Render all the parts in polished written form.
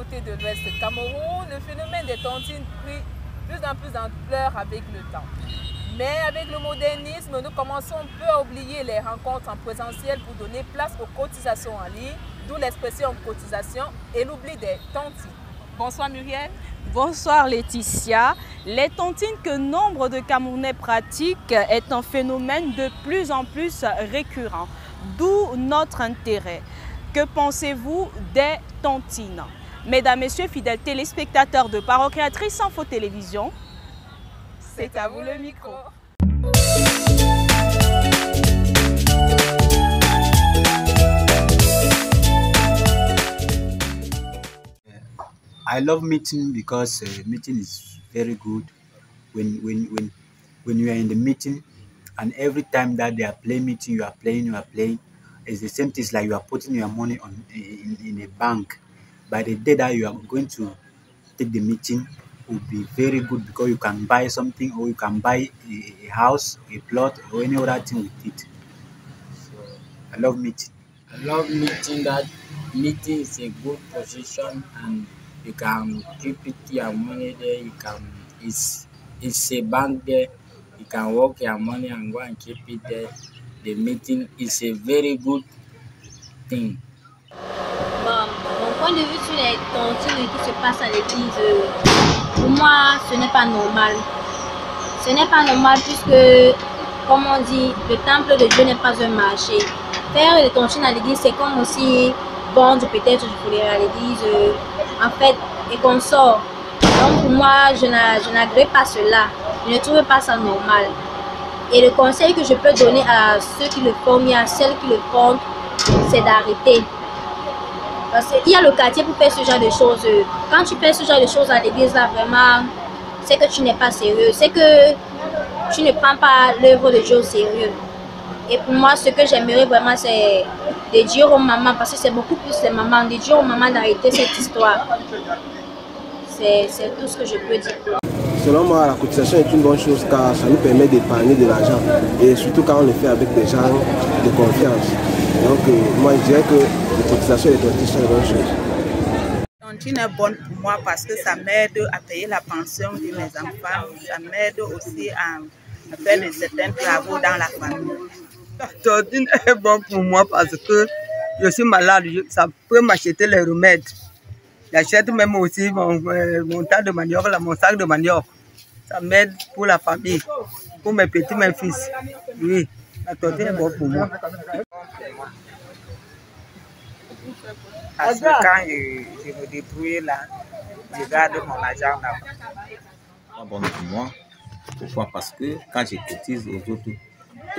côté de l'Ouest Cameroun, le phénomène des tontines prit plus en plus d'ampleur avec le temps. Mais avec le modernisme, nous commençons un peu à oublier les rencontres en présentiel pour donner place aux cotisations en ligne, d'où l'expression cotisation et l'oubli des tontines. Bonsoir Muriel. Bonsoir Laetitia. Les tontines que nombre de Camerounais pratiquent est un phénomène de plus en plus récurrent, d'où notre intérêt. Que pensez-vous des tontines? Mesdames, Messieurs, fidèles téléspectateurs de Parole Créatrice Info Télévision, c'est à vous le micro. I love meeting because meeting is very good. When you are in the meeting, and every time that they are playing meeting, you are playing. It's the same thing like you are putting your money on in a bank. By the day that you are going to take the meeting, will be very good because you can buy something or you can buy a house, a plot, or any other thing with it. So I love meeting. I love meeting. That meeting is a good position and you can keep it your money there. You can it's a bank there. You can work your money and go and keep it there. The meeting is a very good thing. Bon, mon point de vue sur les tontines qui se passent à l'église, pour moi, ce n'est pas normal. Ce n'est pas normal puisque, comme on dit, le temple de Dieu n'est pas un marché. Faire des tontines à l'église, c'est comme aussi vendre peut-être du poulet à l'église, en fait, et qu'on sort. Donc pour moi, je n'agrée pas cela. Je ne trouve pas ça normal. Et le conseil que je peux donner à ceux qui le font et à celles qui le font, c'est d'arrêter. Parce qu'il y a le quartier pour faire ce genre de choses. Quand tu fais ce genre de choses à l'église, là, vraiment, c'est que tu n'es pas sérieux. C'est que tu ne prends pas l'œuvre de Dieu au sérieux. Et pour moi, ce que j'aimerais vraiment, c'est de dire aux mamans, parce que c'est beaucoup plus les mamans, de dire aux mamans d'arrêter cette histoire. C'est tout ce que je peux dire. Selon moi, la cotisation est une bonne chose car ça nous permet d'épargner de l'argent. Et surtout quand on le fait avec des gens de confiance. Donc moi je dirais que les cotisations et les tontines sont une bonne chose. La tontine est bonne pour moi parce que ça m'aide à payer la pension de mes enfants. Ça m'aide aussi à faire certains travaux dans la famille. La tontine est bonne pour moi parce que je suis malade. Ça peut m'acheter les remèdes. J'achète même aussi mon tas de manioc, mon sac de manioc. Ça m'aide pour la famille, pour mes petits, mes fils. Oui, la tontine est bonne pour moi. Parce que quand je me débrouille là, je garde mon argent là. C'est bon pour moi. Pourquoi? Parce que quand je cotise aux autres,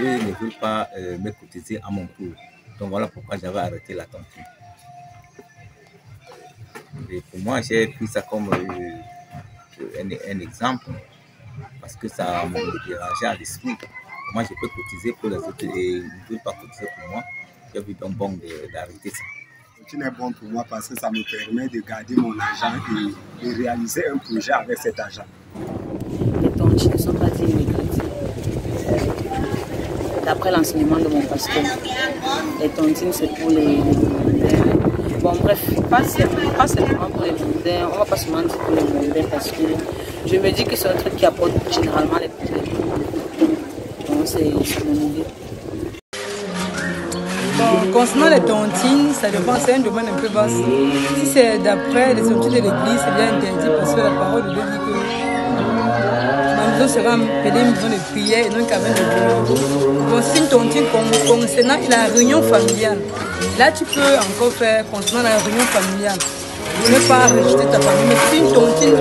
eux ne veulent pas me cotiser à mon tour. Donc voilà pourquoi j'avais arrêté la tontine. Et pour moi, j'ai pris ça comme un exemple parce que ça me dérangeait à l'esprit. Moi, je peux cotiser pour les autres et ils ne veulent pas cotiser pour moi. J'ai vu donc bon d'arrêter ça. C'est bon pour moi parce que ça me permet de garder mon argent et de réaliser un projet avec cet argent. Les tontines ne sont pas immigrés. D'après l'enseignement de mon pasteur, les tontines c'est pour les bon bref, pas seulement pour les mondains, on va pas seulement dire pour les mondains parce que je me dis que c'est un truc qui apporte généralement les problèmes. Donc c'est mon idée. Bon, concernant les tontines, ça dépend, c'est un domaine un peu vaste. Si c'est d'après les outils de l'église, c'est bien interdit parce que la parole de Dieu dit que ma maison sera appelée une maison de prière et non qu'avec de prière. Bon, c'est une tontine concernant la réunion familiale. Là, tu peux encore faire concernant la réunion familiale. Tu ne veux pas rejeter ta famille, mais c'est une tontine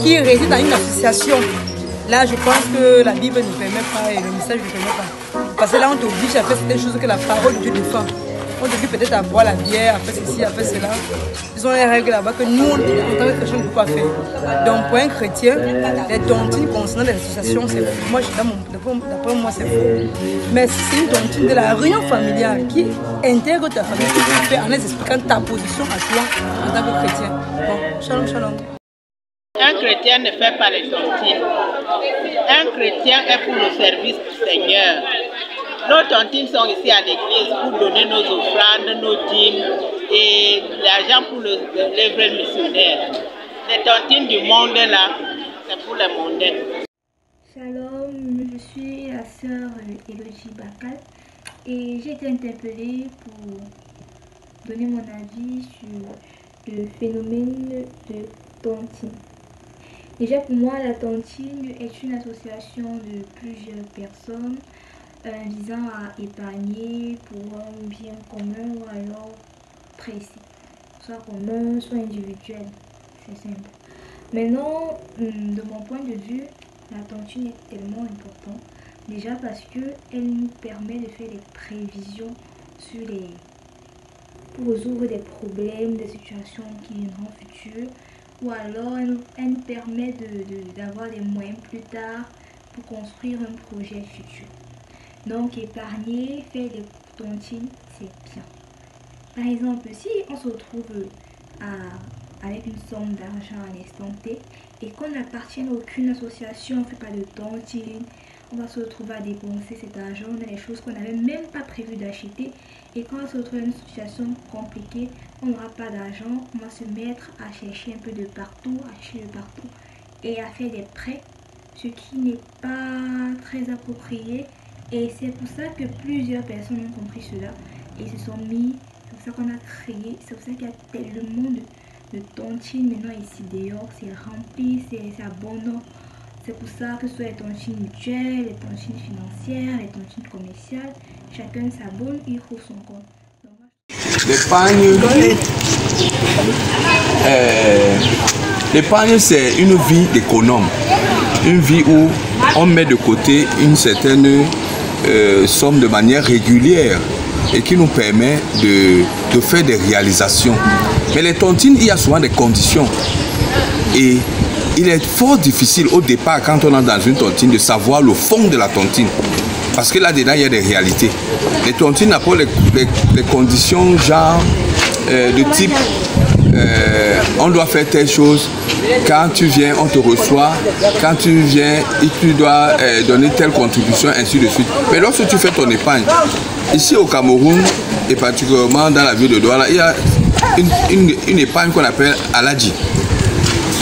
qui réside dans une association. Là, je pense que la Bible ne permet pas et le message ne permet pas. Parce que là, on t'oblige à faire des choses que la parole de Dieu défend. On t'oblige peut-être à boire la bière, à faire ceci, à faire cela. Ils ont les règles là-bas que nous, en tant que chrétiens, on ne peut pas faire. Donc, pour un chrétien, les tontines concernant les associations, c'est faux. Moi, d'après moi, c'est faux. Mais si c'est une tontine de la réunion familiale qui intègre ta famille, tu peux faire en expliquant ta position à toi en tant que chrétien. Bon, shalom, shalom. Un chrétien ne fait pas les tontines. Un chrétien est pour le service du Seigneur. Nos tontines sont ici à l'église pour donner nos offrandes, nos dîmes, et l'argent pour l'œuvre missionnaire. Les tontines du monde là, c'est pour les mondains. Shalom, je suis la sœur Elodie Bakal et j'ai été interpellée pour donner mon avis sur le phénomène de tontine. Déjà pour moi, la tontine est une association de plusieurs personnes visant à épargner pour un bien commun ou alors précis, soit commun, soit individuel, c'est simple. Maintenant, de mon point de vue, la tontine est tellement importante, déjà parce qu'elle nous permet de faire des prévisions pour résoudre des problèmes, des situations qui viendront au futur, ou alors elle nous permet d'avoir des moyens plus tard pour construire un projet futur. Donc épargner, faire des tontines, c'est bien. Par exemple, si on se retrouve avec une somme d'argent à l'instant T et qu'on n'appartient à aucune association, on ne fait pas de tontine, on va se retrouver à dépenser cet argent dans des choses qu'on n'avait même pas prévu d'acheter, et quand on se retrouve dans une situation compliquée, on n'aura pas d'argent, on va se mettre à chercher un peu de partout, et à faire des prêts, ce qui n'est pas très approprié. Et c'est pour ça que plusieurs personnes ont compris cela et se sont mis, c'est pour ça qu'on a créé, c'est pour ça qu'il y a tellement de tontines maintenant ici dehors, c'est rempli, c'est abondant. C'est pour ça que ce soit les tontines mutuelles, les tontines financières, les tontines commerciales, chacun s'abonne, il trouve son compte. L'épargne, c'est une vie d'économe, une vie où on met de côté une certaine somme de manière régulière et qui nous permet de faire des réalisations. Mais les tontines, il y a souvent des conditions et il est fort difficile au départ quand on est dans une tontine de savoir le fond de la tontine. Parce que là-dedans, il y a des réalités. Les tontines apportent les conditions genre de type on doit faire telle chose, quand tu viens, on te reçoit, quand tu viens, tu dois donner telle contribution, ainsi de suite. Mais lorsque tu fais ton épargne, ici au Cameroun, et particulièrement dans la ville de Douala, il y a une épargne qu'on appelle Aladji.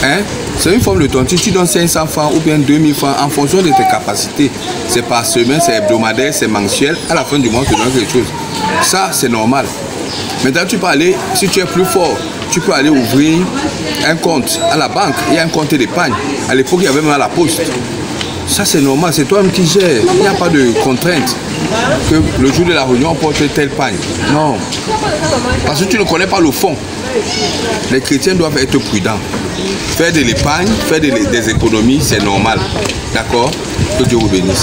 Hein? C'est une forme de tontine, tu donnes 500 francs ou bien 2000 francs en fonction de tes capacités. C'est par semaine, c'est hebdomadaire, c'est mensuel. À la fin du mois, tu donnes quelque chose. Ça, c'est normal. Maintenant, tu peux aller, si tu es plus fort, tu peux aller ouvrir un compte à la banque. Il y a un compte d'épargne. À l'époque, il y avait même à la poste. Ça, c'est normal, c'est toi-même qui gères. Il n'y a pas de contrainte que le jour de la réunion, on porte telle pagne. Non. Parce que tu ne connais pas le fond. Les chrétiens doivent être prudents. Faire de l'épargne, faire des économies, c'est normal. D'accord? Que Dieu vous bénisse.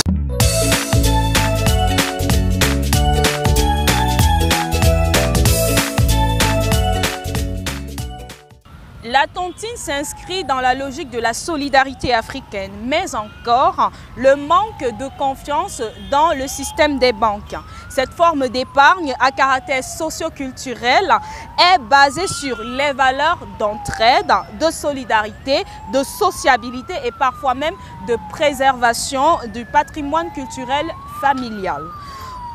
La tontine s'inscrit dans la logique de la solidarité africaine, mais encore le manque de confiance dans le système des banques. Cette forme d'épargne à caractère socio-culturel est basée sur les valeurs d'entraide, de solidarité, de sociabilité et parfois même de préservation du patrimoine culturel familial.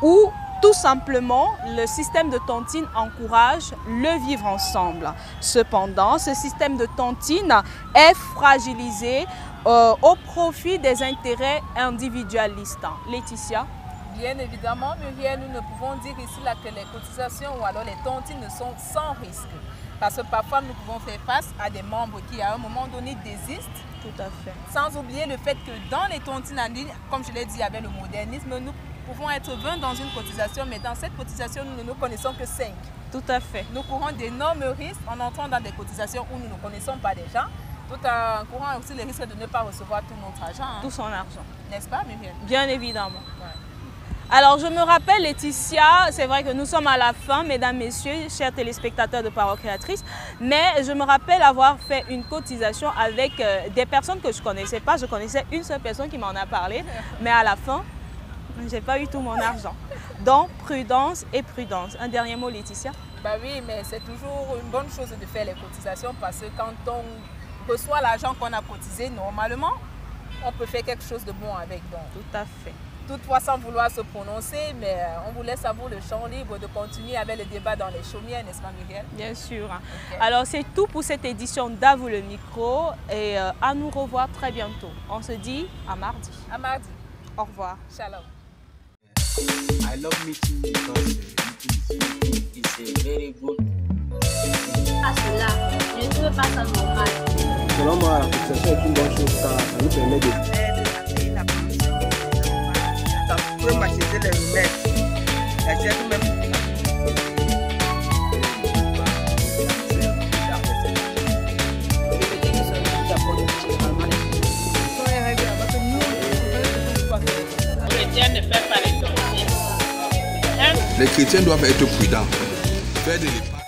Où tout simplement, le système de tontine encourage le vivre ensemble. Cependant, ce système de tontine est fragilisé au profit des intérêts individualistes. Laetitia? Bien évidemment, Muriel, nous ne pouvons dire ici là que les cotisations ou alors les tontines sont sans risque. Parce que parfois, nous pouvons faire face à des membres qui, à un moment donné, désistent. Tout à fait. Sans oublier le fait que dans les tontines en ligne, comme je l'ai dit avec le modernisme, nous pouvons être 20 dans une cotisation, mais dans cette cotisation, nous ne nous connaissons que 5. Tout à fait. Nous courons d'énormes risques en entrant dans des cotisations où nous ne connaissons pas les gens, tout en courant aussi le risque de ne pas recevoir tout notre argent. Tout son argent. N'est-ce pas, Muriel? Bien évidemment. Ouais. Alors, je me rappelle, Laetitia, c'est vrai que nous sommes à la fin, mesdames, messieurs, chers téléspectateurs de Parole Créatrice, mais je me rappelle avoir fait une cotisation avec des personnes que je ne connaissais pas. Je connaissais une seule personne qui m'en a parlé, mais à la fin, je n'ai pas eu tout mon argent. Donc, prudence et prudence. Un dernier mot, Laetitia? Bah oui, mais c'est toujours une bonne chose de faire les cotisations parce que quand on reçoit l'argent qu'on a cotisé, normalement, on peut faire quelque chose de bon avec. Donc. Tout à fait. toutefois sans vouloir se prononcer, mais on vous laisse à vous le champ libre de continuer avec le débat dans les chaumières, n'est-ce pas Muriel? Bien sûr. Okay. Alors c'est tout pour cette édition d'À vous le micro et à nous revoir très bientôt. On se dit à mardi. À mardi. Au revoir. Shalom. I love meeting because meeting is a very good. À cela, je ne trouve pas ça normal. Selon moi, la cotisation est une bonne chose car ça nous permet de payer la pension des enfants. Ça peut m'acheter les remèdes. J'achète même. Les chrétiens doivent être prudents. Faire de l'épargne.